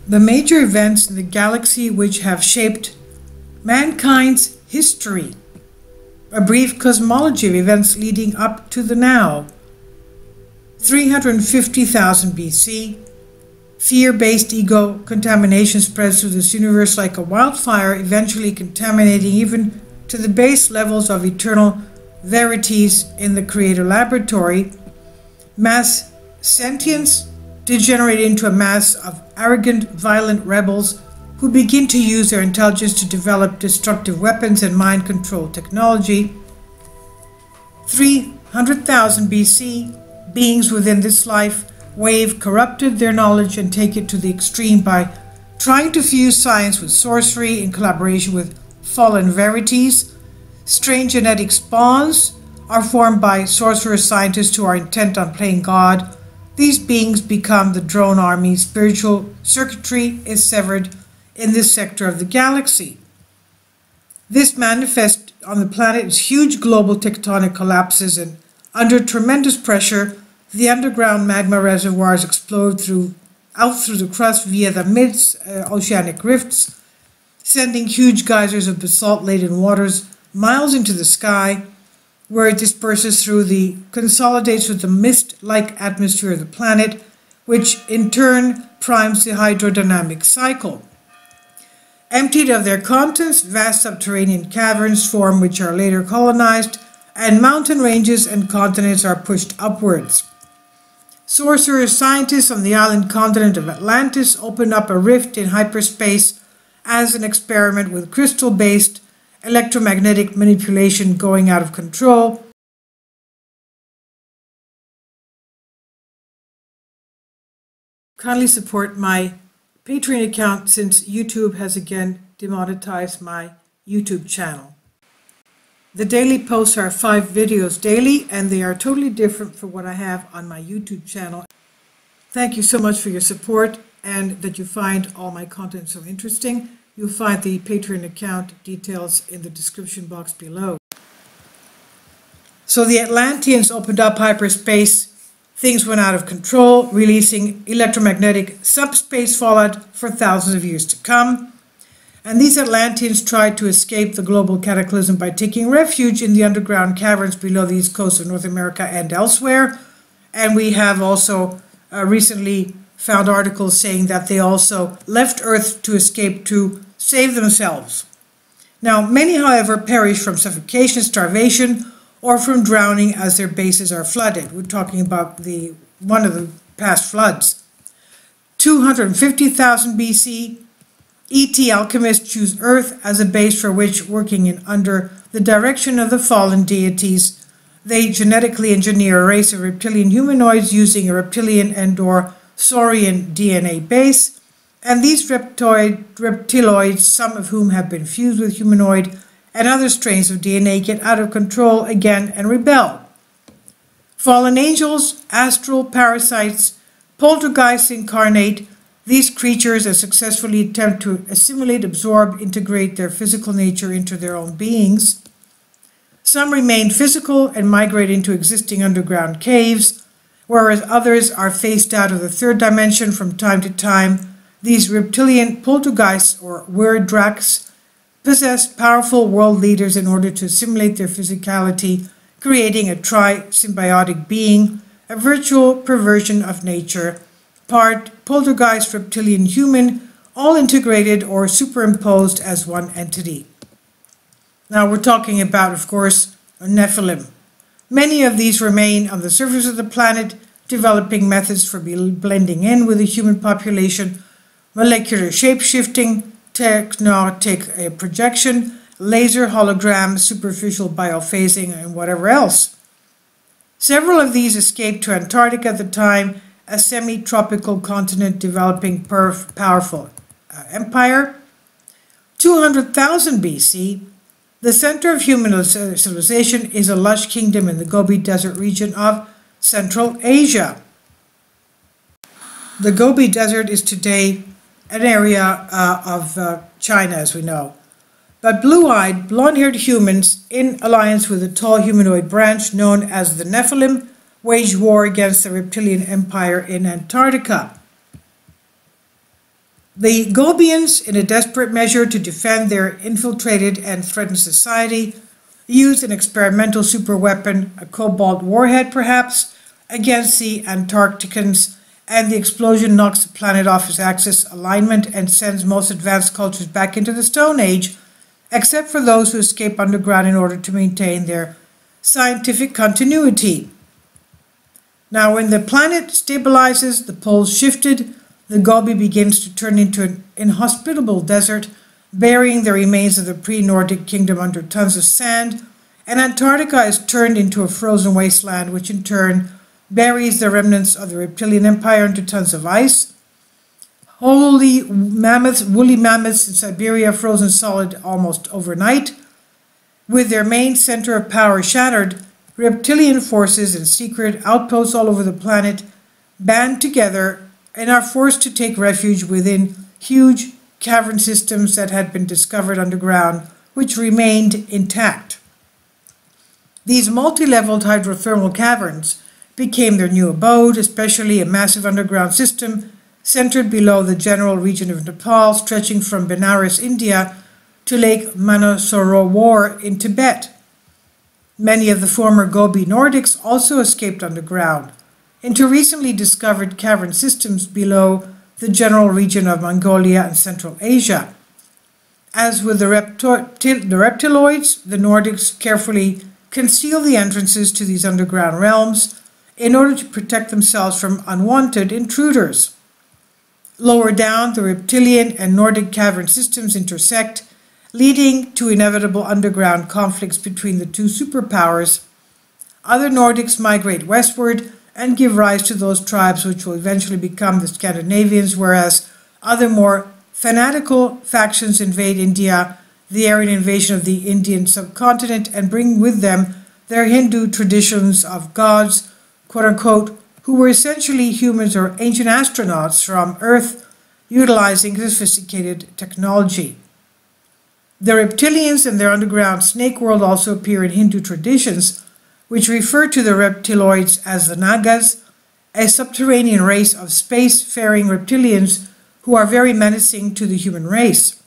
The major events in the galaxy which have shaped mankind's history. A brief cosmology of events leading up to the now. 350,000 BC. Fear-based ego contamination spreads through this universe like a wildfire, eventually contaminating even to the base levels of eternal verities in the creator laboratory. Mass sentience degenerate into a mass of arrogant, violent rebels who begin to use their intelligence to develop destructive weapons and mind control technology. 300,000 BC, beings within this life wave corrupted their knowledge and take it to the extreme by trying to fuse science with sorcery in collaboration with fallen verities. Strange genetic spawns are formed by sorcerous scientists who are intent on playing God. These beings become the drone army. Spiritual circuitry is severed in this sector of the galaxy. This manifests on the planet as huge global tectonic collapses, and under tremendous pressure, the underground magma reservoirs explode out through the crust via the mid-oceanic rifts, sending huge geysers of basalt-laden waters miles into the sky, where it disperses consolidates with the mist-like atmosphere of the planet, which in turn primes the hydrodynamic cycle. Emptied of their contents, vast subterranean caverns form which are later colonized, and mountain ranges and continents are pushed upwards. Sorcerers scientists on the island continent of Atlantis open up a rift in hyperspace as an experiment with crystal-based electromagnetic manipulation going out of control. Kindly support my Patreon account since YouTube has again demonetized my YouTube channel. The daily posts are 5 videos daily, and they are totally different from what I have on my YouTube channel. Thank you so much for your support and that you find all my content so interesting. You'll find the Patreon account details in the description box below. So the Atlanteans opened up hyperspace. Things went out of control, releasing electromagnetic subspace fallout for thousands of years to come. And these Atlanteans tried to escape the global cataclysm by taking refuge in the underground caverns below the east coast of North America and elsewhere. And we have also recently found articles saying that they also left Earth to escape to save themselves. Now, many, however, perish from suffocation, starvation, or from drowning as their bases are flooded. We're talking about one of the past floods. 250,000 BC, ET alchemists choose Earth as a base for which, working under the direction of the fallen deities, they genetically engineer a race of reptilian humanoids using a reptilian and/or saurian DNA base. And these reptiloids, some of whom have been fused with humanoid and other strains of DNA, get out of control again and rebel. Fallen angels, astral parasites, poltergeists incarnate. These creatures successfully attempt to assimilate, absorb, integrate their physical nature into their own beings. Some remain physical and migrate into existing underground caves, whereas others are phased out of the third dimension from time to time. These reptilian poltergeists, or weird Dracs, possess powerful world leaders in order to assimilate their physicality, creating a tri-symbiotic being, a virtual perversion of nature, part poltergeist, reptilian, human, all integrated or superimposed as one entity. Now we're talking about, of course, Nephilim. Many of these remain on the surface of the planet, developing methods for blending in with the human population, molecular shape-shifting, technotic projection, laser hologram, superficial biophasing, and whatever else. Several of these escaped to Antarctica at the time, a semi-tropical continent developing powerful empire. 200,000 BC, the center of human civilization is a lush kingdom in the Gobi Desert region of Central Asia. The Gobi Desert is today an area of China, as we know. but blue-eyed, blonde-haired humans in alliance with a tall humanoid branch known as the Nephilim waged war against the reptilian empire in Antarctica. The Gobians, in a desperate measure to defend their infiltrated and threatened society, used an experimental superweapon, a cobalt warhead perhaps, against the Antarcticans, and the explosion knocks the planet off its axis alignment and sends most advanced cultures back into the Stone Age, except for those who escape underground in order to maintain their scientific continuity. Now, when the planet stabilizes, the poles shifted, the Gobi begins to turn into an inhospitable desert, burying the remains of the pre-Nordic kingdom under tons of sand, and Antarctica is turned into a frozen wasteland, which in turn buries the remnants of the reptilian empire into tons of ice. Woolly mammoths in Siberia frozen solid almost overnight. With their main center of power shattered, reptilian forces and secret outposts all over the planet band together and are forced to take refuge within huge cavern systems that had been discovered underground, which remained intact. These multi-leveled hydrothermal caverns became their new abode, especially a massive underground system centered below the general region of Nepal, stretching from Benares, India, to Lake Manasarovar in Tibet. Many of the former Gobi Nordics also escaped underground into recently discovered cavern systems below the general region of Mongolia and Central Asia. As with the reptiloids, the Nordics carefully conceal the entrances to these underground realms in order to protect themselves from unwanted intruders. Lower down, the reptilian and Nordic cavern systems intersect, leading to inevitable underground conflicts between the two superpowers. Other Nordics migrate westward and give rise to those tribes which will eventually become the Scandinavians, whereas other more fanatical factions invade India, the Aryan invasion of the Indian subcontinent, and bring with them their Hindu traditions of gods, quote-unquote, who were essentially humans or ancient astronauts from Earth, utilizing sophisticated technology. The reptilians and their underground snake world also appear in Hindu traditions, which refer to the reptiloids as the Nagas, a subterranean race of space-faring reptilians who are very menacing to the human race.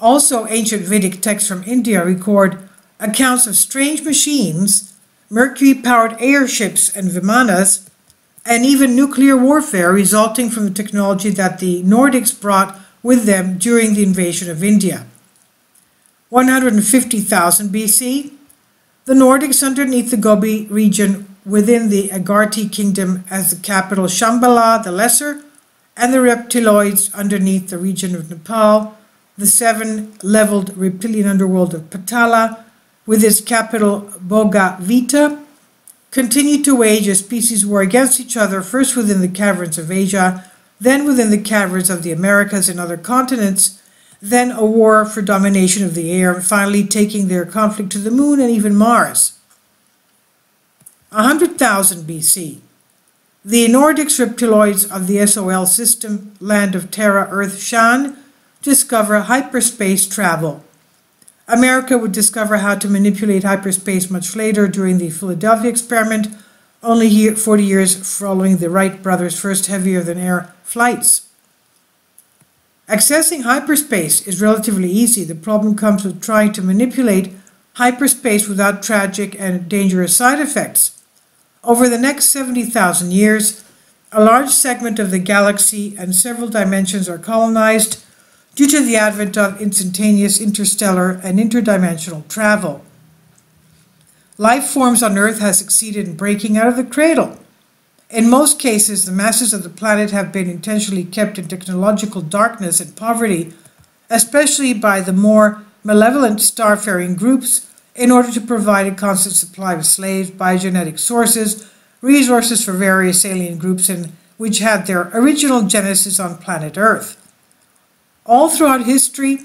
Also, ancient Vedic texts from India record accounts of strange machines, mercury-powered airships and vimanas, and even nuclear warfare resulting from the technology that the Nordics brought with them during the invasion of India. 150,000 BC, the Nordics underneath the Gobi region within the Agarthi kingdom as the capital Shambhala the Lesser, and the reptiloids underneath the region of Nepal, the seven-leveled reptilian underworld of Patala, with its capital Bogavita, continued to wage a species war against each other, first within the caverns of Asia, then within the caverns of the Americas and other continents, then a war for domination of the air, and finally taking their conflict to the moon and even Mars. 100,000 BC. The Nordics reptiloids of the SOL system, land of Terra, Earth, Shan, discover hyperspace travel. America would discover how to manipulate hyperspace much later during the Philadelphia experiment, only 40 years following the Wright brothers' first heavier-than-air flights. Accessing hyperspace is relatively easy. The problem comes with trying to manipulate hyperspace without tragic and dangerous side effects. Over the next 70,000 years, a large segment of the galaxy and several dimensions are colonized due to the advent of instantaneous interstellar and interdimensional travel. Life forms on Earth have succeeded in breaking out of the cradle. In most cases, the masses of the planet have been intentionally kept in technological darkness and poverty, especially by the more malevolent starfaring groups, in order to provide a constant supply of slaves, biogenetic sources, resources for various alien groups which had their original genesis on planet Earth. All throughout history,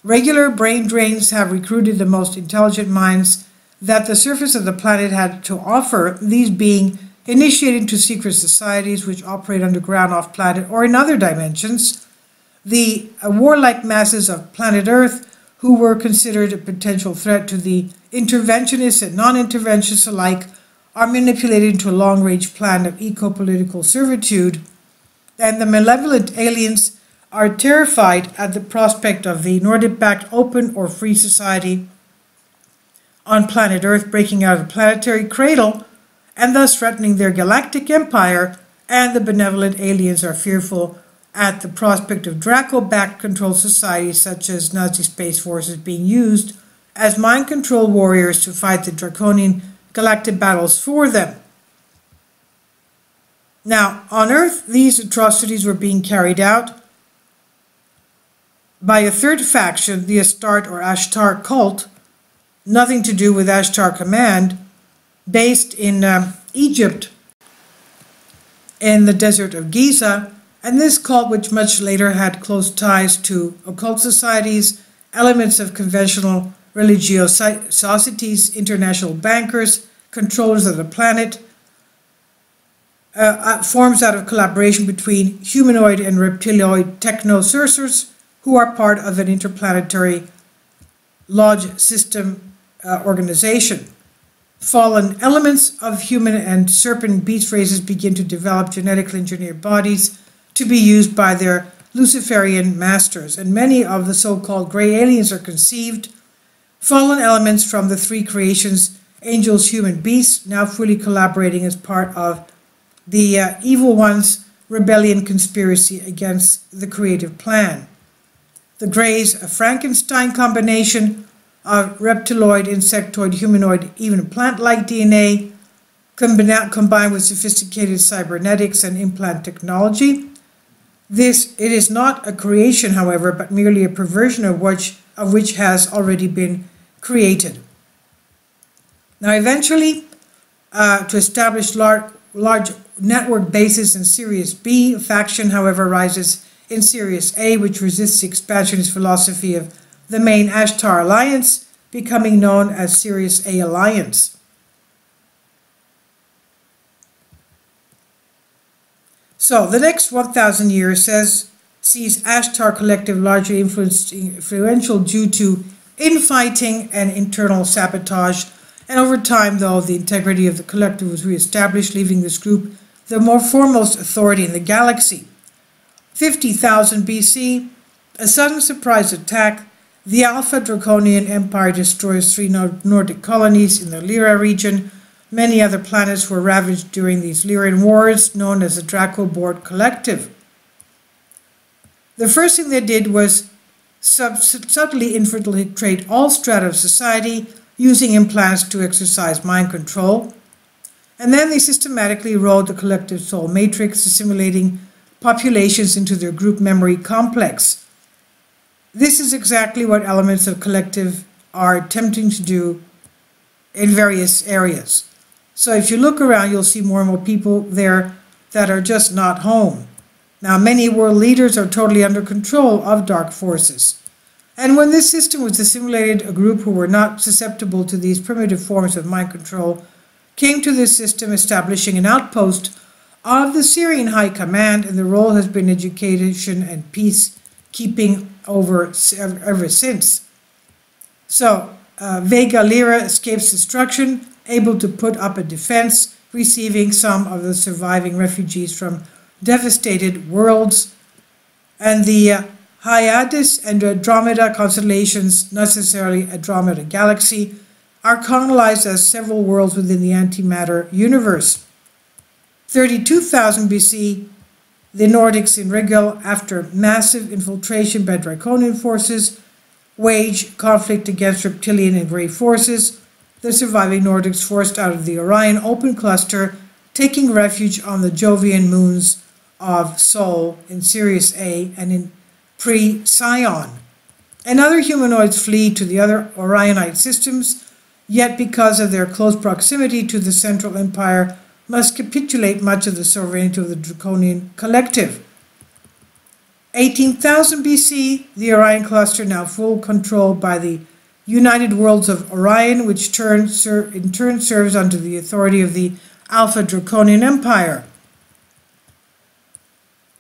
regular brain drains have recruited the most intelligent minds that the surface of the planet had to offer, these being initiated into secret societies which operate underground off-planet or in other dimensions. The warlike masses of planet Earth who were considered a potential threat to the interventionists and non-interventionists alike, are manipulated into a long-range plan of eco-political servitude, and the malevolent aliens are terrified at the prospect of the Nordic-backed open or free society on planet Earth breaking out of the planetary cradle and thus threatening their galactic empire, and the benevolent aliens are fearful at the prospect of Draco-backed controlled societies such as Nazi space forces being used as mind control warriors to fight the Draconian galactic battles for them. Now, on Earth, these atrocities were being carried out by a third faction, the Astarte or Ashtar cult, nothing to do with Ashtar Command, based in Egypt in the desert of Giza, and this cult, which much later had close ties to occult societies, elements of conventional religiosities, international bankers, controllers of the planet, forms out of collaboration between humanoid and reptiloid techno-sorcerers who are part of an interplanetary lodge system organization. Fallen elements of human and serpent beast races begin to develop genetically engineered bodies to be used by their Luciferian masters, and many of the so-called gray aliens are conceived, fallen elements from the three creations, angels, human, beasts, now fully collaborating as part of the evil one's rebellion conspiracy against the creative plan. The Greys, a Frankenstein combination of reptiloid, insectoid, humanoid, even plant-like DNA, combined with sophisticated cybernetics and implant technology. It is not a creation, however, but merely a perversion of which has already been created. Now, eventually, to establish large network bases in Sirius B, a faction, however, rises in Sirius A, which resists the expansionist philosophy of the main Ashtar Alliance, becoming known as Sirius A Alliance. So, the next 1,000 years sees Ashtar Collective largely influential due to infighting and internal sabotage, and over time, though, the integrity of the collective was reestablished, leaving this group the more foremost authority in the galaxy. 50,000 BC, a sudden surprise attack, the Alpha Draconian Empire destroys 3 Nordic colonies in the Lyra region. Many other planets were ravaged during these Lyran wars, known as the Draco-Board Collective. The first thing they did was subtly infiltrate all strata of society, using implants to exercise mind control. And then they systematically wrote the collective soul matrix, assimilating populations into their group memory complex. This is exactly what elements of collective are attempting to do in various areas. So if you look around, you'll see more and more people there that are just not home. Now, many world leaders are totally under control of dark forces. And when this system was assimilated, a group who were not susceptible to these primitive forms of mind control came to this system, establishing an outpost of the Syrian High Command, and the role has been education and peacekeeping ever since. So, Vega Lyra escapes destruction, able to put up a defense, receiving some of the surviving refugees from devastated worlds, and the Hyades and Andromeda constellations, necessarily Andromeda Galaxy, are colonized as several worlds within the antimatter universe. 32,000 BC, the Nordics in Rigel, after massive infiltration by Draconian forces, wage conflict against reptilian and grey forces. The surviving Nordics forced out of the Orion open cluster, taking refuge on the Jovian moons of Sol in Sirius A and in Pre-Scion. And other humanoids flee to the other Orionite systems, yet because of their close proximity to the Central Empire, must capitulate much of the sovereignty of the Draconian collective. 18,000 BC, the Orion cluster now full control by the United Worlds of Orion, which in turn serves under the authority of the Alpha Draconian Empire.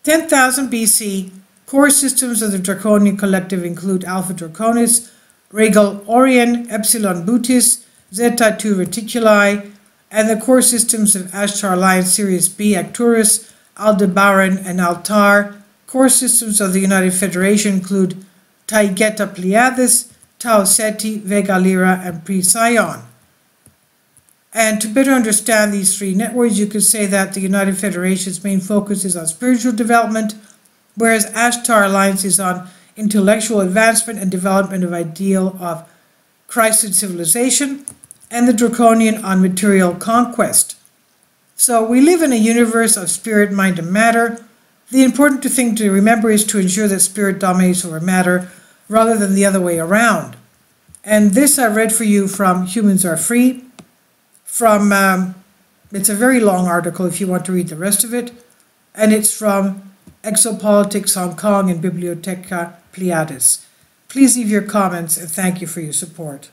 10,000 BC, core systems of the Draconian collective include Alpha Draconis, Regal Orion, Epsilon Bootis, Zeta 2 Reticuli, and the core systems of Ashtar Alliance Sirius B, Arcturus, Aldebaran, and Altar. Core systems of the United Federation include Taygeta Pleiades, Tau Ceti, Vega Lyra, and Pre-Scion. And to better understand these three networks, you could say that the United Federation's main focus is on spiritual development, whereas Ashtar Alliance is on intellectual advancement and development of ideal of Christed civilization, and the Draconian on material conquest. So we live in a universe of spirit, mind, and matter. The important thing to remember is to ensure that spirit dominates over matter rather than the other way around. And this I read for you from Humans Are Free. It's a very long article if you want to read the rest of it. And it's from Exopolitics Hong Kong and Biblioteca Pleiades. Please leave your comments and thank you for your support.